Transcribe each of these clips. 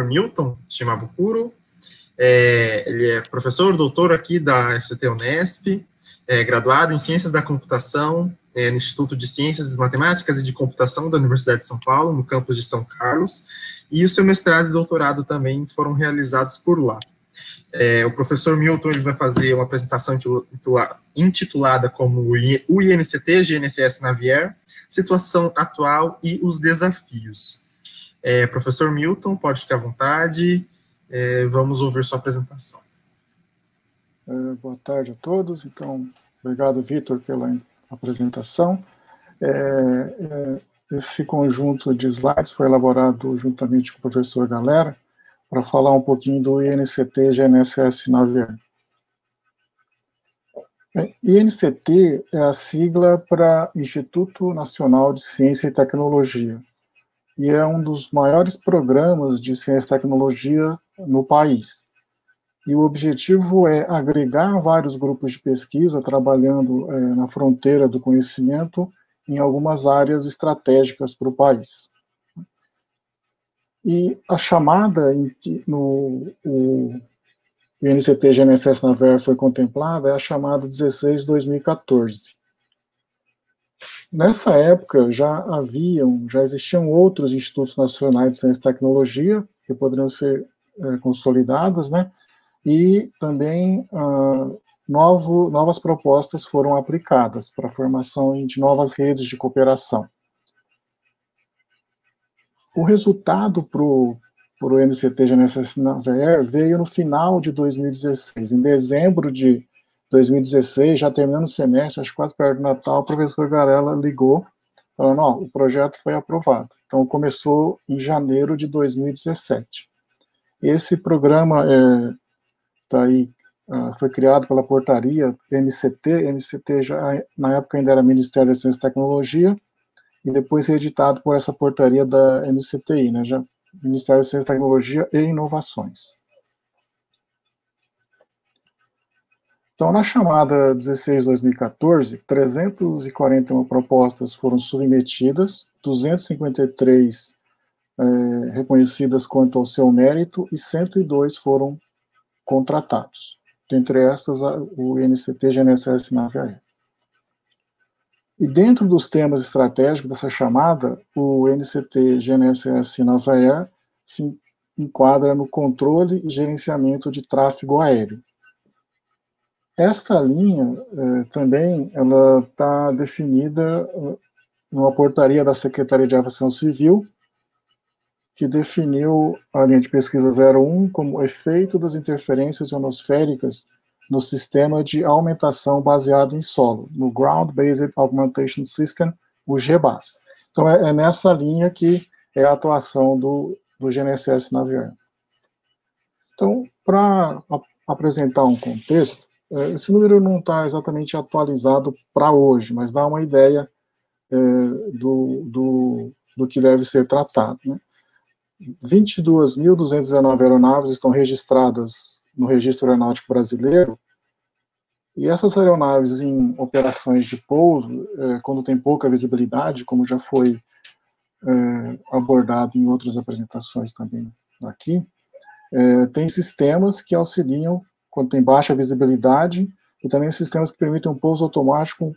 Milton Shimabukuro. Ele é professor, doutor aqui da FCT Unesp, graduado em Ciências da Computação, no Instituto de Ciências Matemáticas e de Computação da Universidade de São Paulo, no campus de São Carlos, e o seu mestrado e doutorado também foram realizados por lá. O professor Milton ele vai fazer uma apresentação intitulada como o INCT GNSS Navier, situação atual e os desafios. Professor Milton, pode ficar à vontade, vamos ouvir sua apresentação. Boa tarde a todos. Então, obrigado, Vitor, pela apresentação. Esse conjunto de slides foi elaborado juntamente com o professor Galera para falar um pouquinho do INCT GNSS Navier. INCT é a sigla para Instituto Nacional de Ciência e Tecnologia, e é um dos maiores programas de ciência e tecnologia no país. E o objetivo é agregar vários grupos de pesquisa trabalhando na fronteira do conhecimento em algumas áreas estratégicas para o país. E a chamada no INCT GNSS Navier foi contemplada é a chamada 16/2014. Nessa época já existiam outros institutos nacionais de ciência e tecnologia que poderiam ser consolidados, né? E também novas propostas foram aplicadas para a formação de novas redes de cooperação. O resultado para o INCT GNSS Navier veio no final de 2016. Em dezembro de 2016, já terminando o semestre, acho que quase perto do Natal, o professor Garella ligou, falando, o projeto foi aprovado. Então, começou em janeiro de 2017. Esse programa foi criado pela portaria NCT já, na época ainda era Ministério da Ciência e Tecnologia, e depois reeditado por essa portaria da NCTI, né, já Ministério da Ciência, Tecnologia e Inovações. Então, na chamada 16/2014, 341 propostas foram submetidas, 253 reconhecidas quanto ao seu mérito e 102 foram contratados. Dentre essas, o INCT GNSS Navier. E dentro dos temas estratégicos dessa chamada, o INCT GNSS Navier se enquadra no controle e gerenciamento de tráfego aéreo. Esta linha também ela está definida numa portaria da Secretaria de Aviação Civil, que definiu a linha de pesquisa 01 como efeito das interferências ionosféricas no sistema de aumentação baseado em solo, no Ground Based Augmentation System, o GBAS. Então, é nessa linha que é a atuação do GNSS Navier. Então, para apresentar um contexto, esse número não está exatamente atualizado para hoje, mas dá uma ideia do que deve ser tratado, né? 22.219 aeronaves estão registradas no Registro Aeronáutico Brasileiro, e essas aeronaves em operações de pouso, quando tem pouca visibilidade, como já foi abordado em outras apresentações também aqui, tem sistemas que auxiliam quando tem baixa visibilidade, e também sistemas que permitem um pouso automático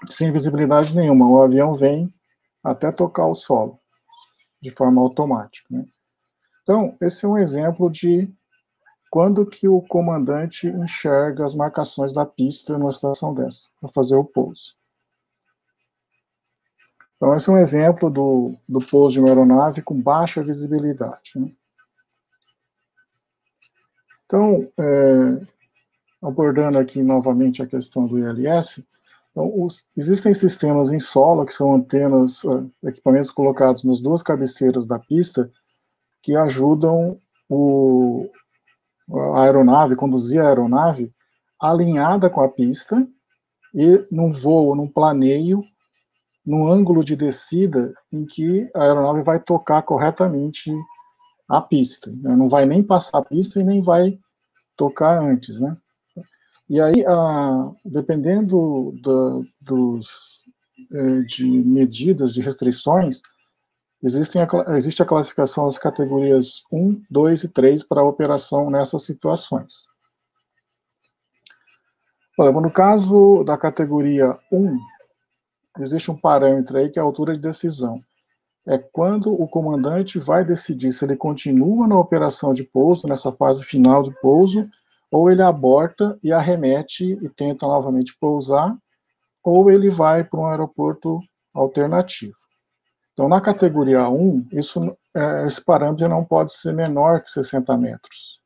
sem visibilidade nenhuma. O avião vem até tocar o solo, de forma automática, né? Então, esse é um exemplo de quando que o comandante enxerga as marcações da pista numa situação dessa, para fazer o pouso. Então, esse é um exemplo do pouso de uma aeronave com baixa visibilidade, né? Então, abordando aqui novamente a questão do ILS, então, existem sistemas em solo, que são antenas, equipamentos colocados nas duas cabeceiras da pista, que ajudam a aeronave, conduzir a aeronave alinhada com a pista e num voo, num planeio, num ângulo de descida em que a aeronave vai tocar corretamente a pista, né? Não vai nem passar a pista e nem vai tocar antes, né? E aí, dependendo de medidas, de restrições, existe a classificação das categorias 1, 2 e 3 para a operação nessas situações. No caso da categoria 1, existe um parâmetro aí que é a altura de decisão. É quando o comandante vai decidir se ele continua na operação de pouso, nessa fase final de pouso, ou ele aborta e arremete e tenta novamente pousar, ou ele vai para um aeroporto alternativo. Então, na categoria 1, esse parâmetro não pode ser menor que 60 metros.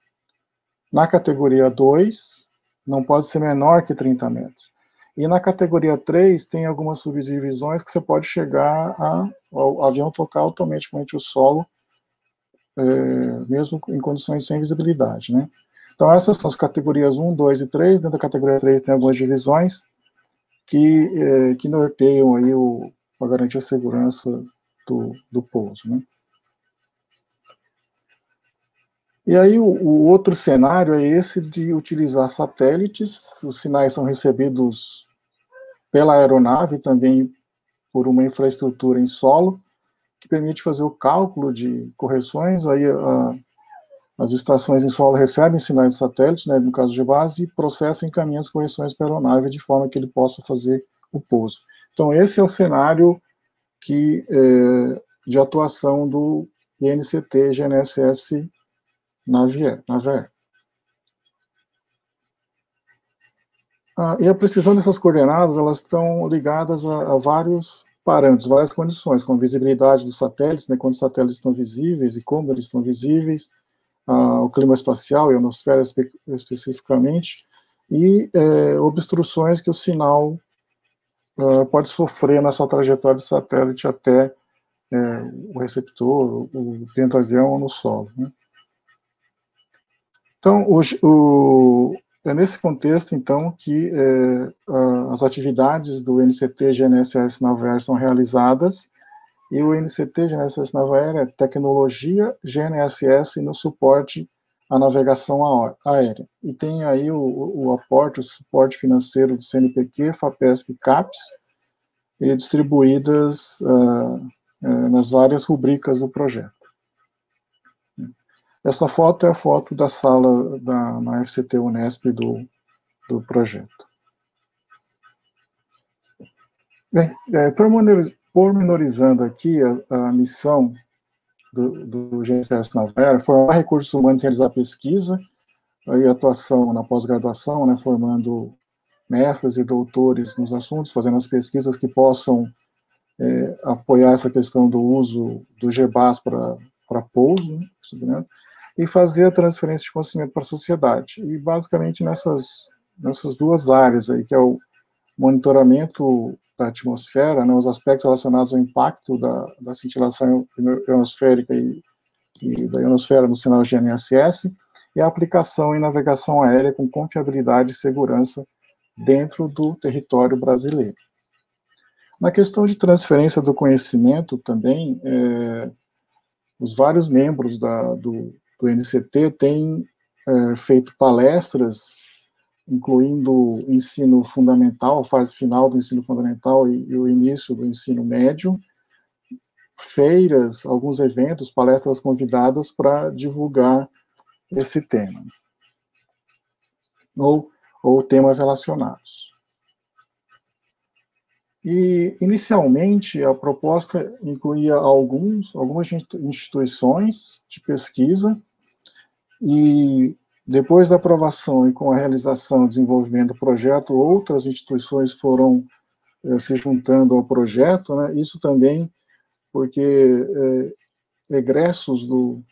Na categoria 2, não pode ser menor que 30 metros. E na categoria 3, tem algumas subdivisões que você pode chegar ao avião tocar automaticamente o solo, mesmo em condições sem visibilidade, né? Então, essas são as categorias 1, 2 e 3. Dentro da categoria 3 tem algumas divisões que norteiam aí para garantir a segurança do pouso, né? E aí o outro cenário é esse de utilizar satélites. Os sinais são recebidos pela aeronave e também por uma infraestrutura em solo, que permite fazer o cálculo de correções. Aí as estações em solo recebem sinais de satélite, né, no caso de base, e processam e encaminham as correções para a aeronave de forma que ele possa fazer o pouso. Então, esse é o cenário de atuação do INCT GNSS Navier. E a precisão dessas coordenadas, elas estão ligadas a vários parâmetros, várias condições, como visibilidade dos satélites, né, quando os satélites estão visíveis e como eles estão visíveis, o clima espacial, a ionosfera especificamente, e obstruções que o sinal pode sofrer na sua trajetória do satélite até o receptor, dentro do avião ou no solo, né? Então, é nesse contexto, então, que as atividades do NCT GNSS Navier são realizadas, e o NCT GNSS Navier é tecnologia GNSS no suporte à navegação aérea. E tem aí o suporte financeiro do CNPq, FAPESP e CAPES, e distribuídas nas várias rubricas do projeto. Essa foto é a foto da sala na FCT Unesp do projeto. Bem, pormenorizando aqui a missão do GNSS Navier, formar recursos humanos e realizar pesquisa, aí atuação na pós-graduação, né, formando mestres e doutores nos assuntos, fazendo as pesquisas que possam apoiar essa questão do uso do GBAS para pouso, né, e fazer a transferência de conhecimento para a sociedade. E, basicamente, nessas duas áreas aí, que é o monitoramento da atmosfera, né, os aspectos relacionados ao impacto da cintilação ionosférica e da ionosfera no sinal GNSS, e a aplicação em navegação aérea com confiabilidade e segurança dentro do território brasileiro. Na questão de transferência do conhecimento também, os vários membros do NCT têm feito palestras, incluindo ensino fundamental, fase final do ensino fundamental e o início do ensino médio, feiras, alguns eventos, palestras convidadas para divulgar esse tema, ou temas relacionados. E, inicialmente, a proposta incluía algumas instituições de pesquisa, e depois da aprovação e com a realização e desenvolvimento do projeto, outras instituições foram se juntando ao projeto, né? Isso também porque egressos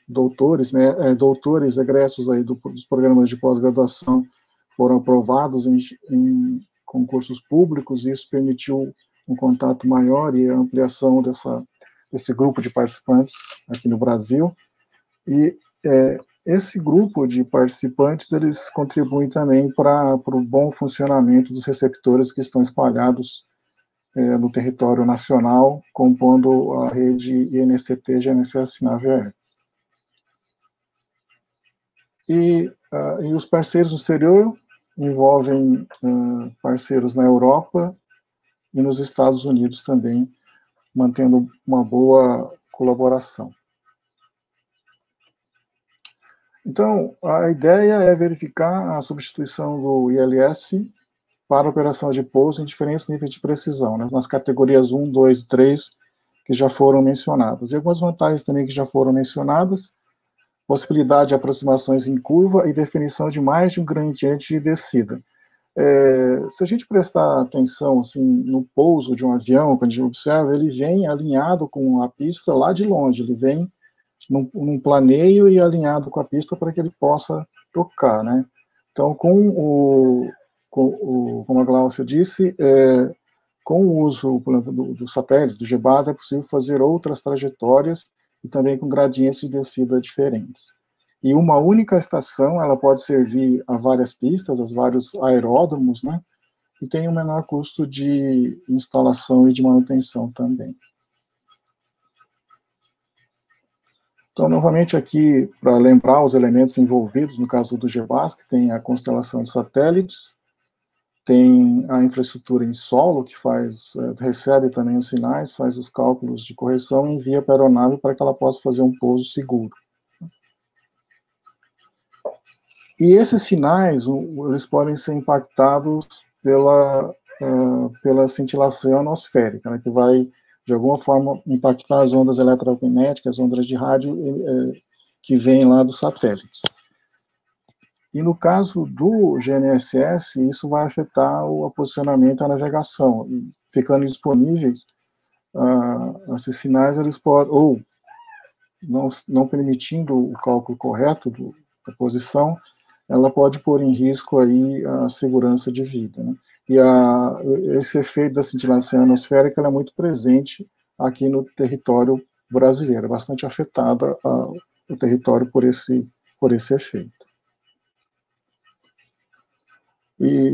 doutores, né, doutores egressos aí dos programas de pós-graduação foram aprovados em concursos públicos, e isso permitiu um contato maior e a ampliação desse grupo de participantes aqui no Brasil. E esse grupo de participantes, eles contribuem também para o bom funcionamento dos receptores que estão espalhados no território nacional, compondo a rede INCT GNSS Navier. E os parceiros no exterior envolvem parceiros na Europa e nos Estados Unidos também, mantendo uma boa colaboração. Então, a ideia é verificar a substituição do ILS para operação de pouso em diferentes níveis de precisão, né, nas categorias 1, 2 e 3, que já foram mencionadas. E algumas vantagens também que já foram mencionadas: possibilidade de aproximações em curva e definição de mais de um gradiente de descida. Se a gente prestar atenção assim, no pouso de um avião, quando a gente observa, ele vem alinhado com a pista lá de longe, ele vem num planeio e alinhado com a pista para que ele possa tocar, né? Então, como a Glaucia disse, com o uso do satélite, do GBAS, é possível fazer outras trajetórias e também com gradientes de descida diferentes. E uma única estação, ela pode servir a várias pistas, a vários aeródromos, né? E tem um menor custo de instalação e de manutenção também. Então, novamente aqui, para lembrar os elementos envolvidos, no caso do GBAS, que tem a constelação de satélites, tem a infraestrutura em solo, que recebe também os sinais, faz os cálculos de correção e envia para a aeronave para que ela possa fazer um pouso seguro. E esses sinais, eles podem ser impactados pela cintilação ionosférica, né, que vai, de alguma forma, impactar as ondas eletromagnéticas, as ondas de rádio que vêm lá dos satélites. E no caso do GNSS, isso vai afetar o posicionamento e a navegação. Ficando disponíveis, esses sinais, eles podem, ou não permitindo o cálculo correto da posição, ela pode pôr em risco aí a segurança de vida, né? E esse efeito da cintilação ionosférica é muito presente aqui no território brasileiro, é bastante afetada o território por esse efeito. E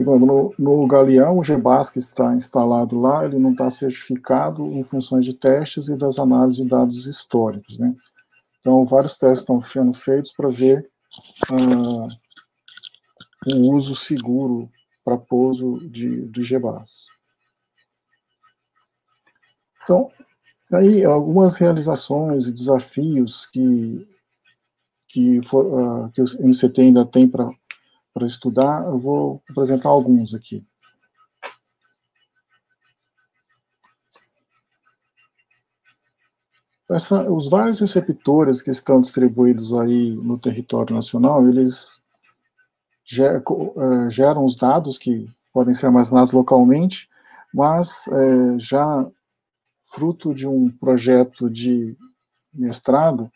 no Galeão, o GBAS que está instalado lá, ele não está certificado em funções de testes e das análises de dados históricos, né? Então, vários testes estão sendo feitos para ver o uso seguro para pouso de GBAS. Então, aí algumas realizações e desafios que o NCT ainda tem para estudar, eu vou apresentar alguns aqui. Os vários receptores que estão distribuídos aí no território nacional, eles geram os dados que podem ser armazenados localmente, mas já fruto de um projeto de mestrado,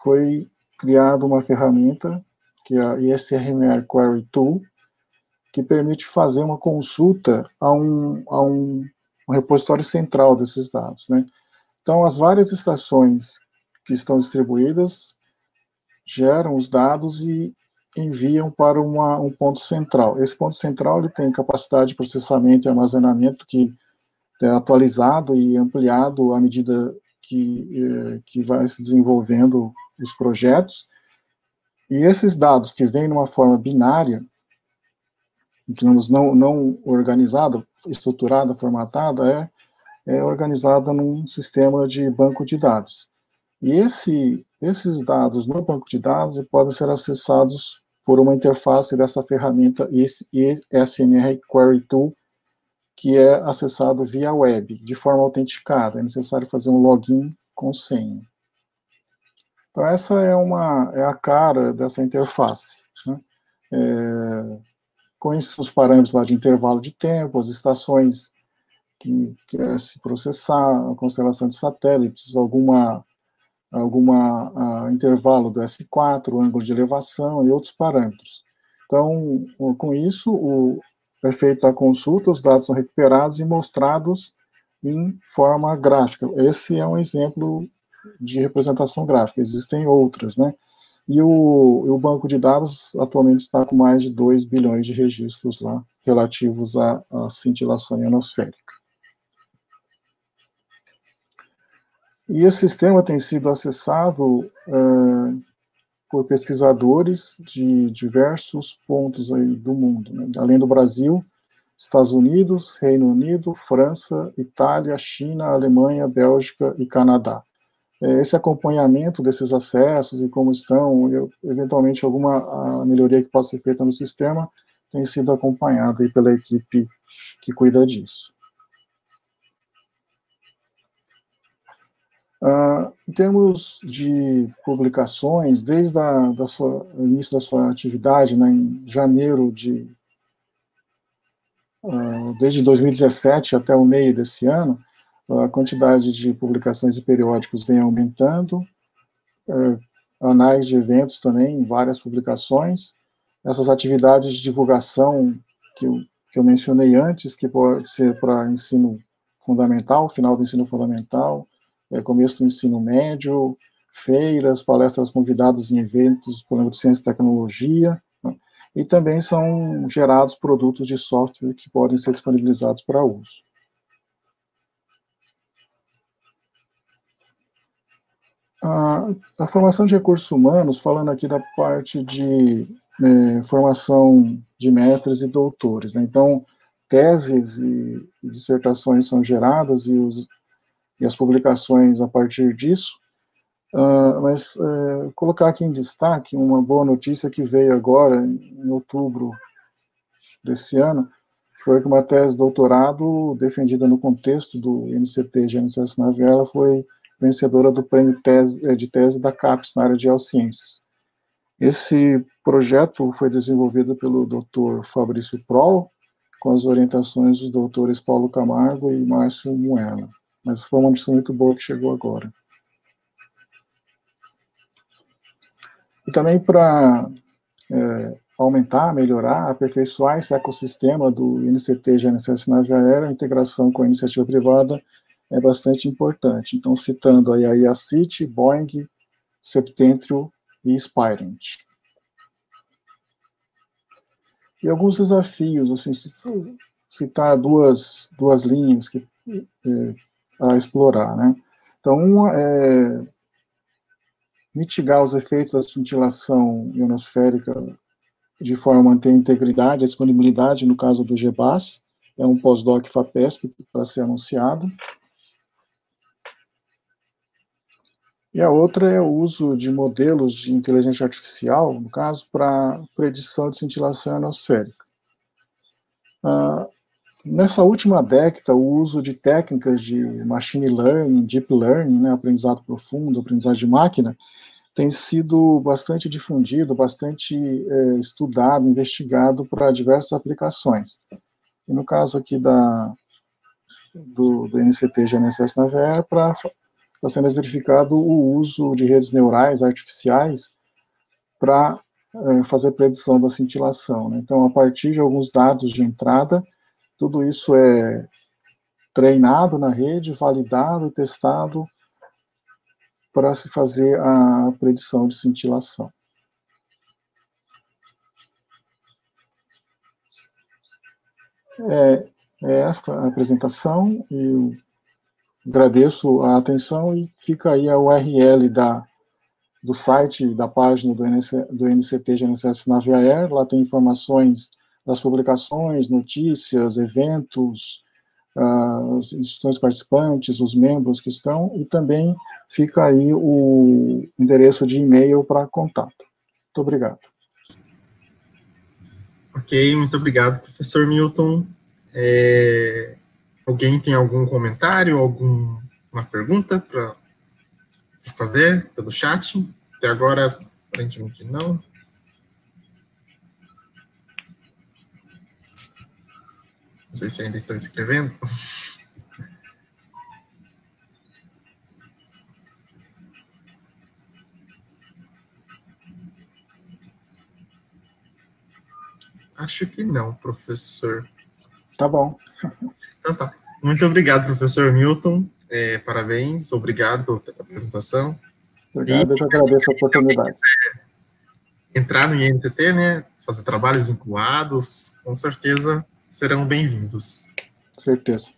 foi criada uma ferramenta, que é a ISRMR Query Tool, que permite fazer uma consulta a um repositório central desses dados, né? Então, as várias estações que estão distribuídas geram os dados e enviam para um ponto central. Esse ponto central ele tem capacidade de processamento e armazenamento que é atualizado e ampliado à medida que vai se desenvolvendo os projetos. E esses dados que vêm numa forma binária, digamos, não organizada, estruturada, formatada, é organizada num sistema de banco de dados. E esses dados no banco de dados podem ser acessados por uma interface dessa ferramenta ISMR Query Tool, que é acessado via web, de forma autenticada. É necessário fazer um login com senha. Então, essa é a cara dessa interface, né? Com os parâmetros lá de intervalo de tempo, as estações que quer se processar, a constelação de satélites, alguma intervalo do S4, ângulo de elevação e outros parâmetros. Então, com isso, é feita a consulta, os dados são recuperados e mostrados em forma gráfica. Esse é um exemplo de representação gráfica, existem outras, né? E o banco de dados atualmente está com mais de 2 bilhões de registros lá, relativos à cintilação ionosférica. E esse sistema tem sido acessado por pesquisadores de diversos pontos aí do mundo, né? Além do Brasil, Estados Unidos, Reino Unido, França, Itália, China, Alemanha, Bélgica e Canadá. esse acompanhamento desses acessos e como estão, eventualmente alguma melhoria que possa ser feita no sistema, tem sido acompanhada aí pela equipe que cuida disso. Em termos de publicações, desde o início da sua atividade, né, em janeiro desde 2017 até o meio desse ano, a quantidade de publicações e periódicos vem aumentando, anais de eventos também, várias publicações. Essas atividades de divulgação que eu mencionei antes, que pode ser para ensino fundamental, final do ensino fundamental, começo do ensino médio, feiras, palestras convidadas em eventos, por exemplo, de ciência e tecnologia, né? E também são gerados produtos de software que podem ser disponibilizados para uso. A formação de recursos humanos, falando aqui da parte de formação de mestres e doutores, né? Então, teses e dissertações são geradas e as publicações a partir disso, mas colocar aqui em destaque uma boa notícia que veio agora, em outubro desse ano, que foi que uma tese de doutorado defendida no contexto do INCT GNSS na Vela foi vencedora do prêmio de tese da CAPES na área de geociências. Esse projeto foi desenvolvido pelo Dr. Fabrício Proll, com as orientações dos doutores Paulo Camargo e Márcio Muela. Mas foi uma notícia muito boa que chegou agora. E também para aumentar, melhorar, aperfeiçoar esse ecossistema do INCT GNSS Nave Aérea, a integração com a iniciativa privada é bastante importante. Então, citando aí a IACIT, Boeing, Septentrio e Spirent. E alguns desafios, assim, citar duas linhas a explorar, né? Então, uma é mitigar os efeitos da cintilação ionosférica de forma a manter a integridade, a disponibilidade, no caso do GBAS, é um pós-doc FAPESP para ser anunciado. E a outra é o uso de modelos de inteligência artificial, no caso, para predição de cintilação ionosférica. Nessa última década, o uso de técnicas de machine learning, deep learning, né, aprendizado profundo, aprendizagem de máquina, tem sido bastante difundido, bastante estudado, investigado para diversas aplicações. E no caso aqui do NCT GNSS Nave Aérea, está sendo verificado o uso de redes neurais artificiais para fazer predição da cintilação, né? Então, a partir de alguns dados de entrada, tudo isso é treinado na rede, validado, testado, para se fazer a predição de cintilação. É esta a apresentação, e eu agradeço a atenção, e fica aí a URL do site, da página do NCT GNSS Nave Aérea. Lá tem informações das publicações, notícias, eventos, as instituições participantes, os membros que estão, e também fica aí o endereço de e-mail para contato. Muito obrigado. Ok, muito obrigado, professor Milton. Alguém tem algum comentário, alguma pergunta para fazer pelo chat? Até agora, aparentemente não. Não sei se ainda estão escrevendo. Acho que não, professor. Tá bom. Então tá. Muito obrigado, professor Milton. Parabéns, obrigado pela apresentação. Obrigado, eu agradeço a oportunidade. Se quiser entrar no INCT, né, fazer trabalhos vinculados, com certeza serão bem-vindos. Certeza.